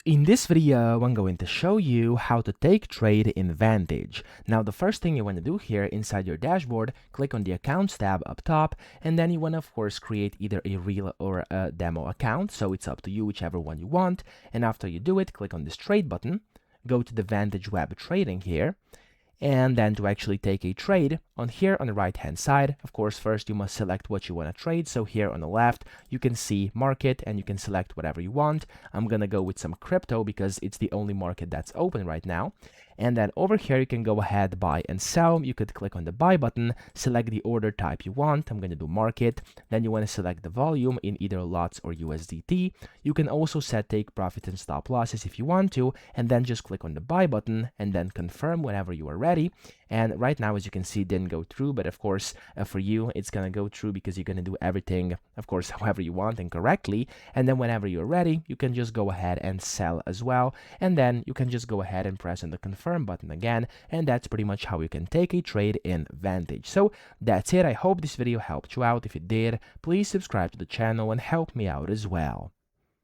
In this video, I'm going to show you how to take trade in Vantage. Now, the first thing you want to do here inside your dashboard, click on the Accounts tab up top, and then you want to, of course, create either a real or a demo account. So it's up to you, whichever one you want. And after you do it, click on this trade button, go to the Vantage Web Trading here, and then to actually take a trade on here on the right hand side, of course, first you must select what you want to trade. So here on the left you can see market and you can select whatever you want. I'm gonna go with some crypto because it's the only market that's open right now. And then over here you can go ahead, buy and sell. You could click on the buy button, select the order type you want. I'm gonna do market. Then you want to select the volume in either lots or USDT. You can also set take profits and stop losses if you want to, and then just click on the buy button and then confirm whenever you are ready. And right now, as you can see, it didn't go through, but of course for you it's gonna go through because you're gonna do everything, of course, however you want and correctly. And then whenever you're ready, you can just go ahead and sell as well, and then you can just go ahead and press on the confirm button again, and that's pretty much how you can take a trade in Vantage. So that's it. I hope this video helped you out. If it did, please subscribe to the channel and help me out as well.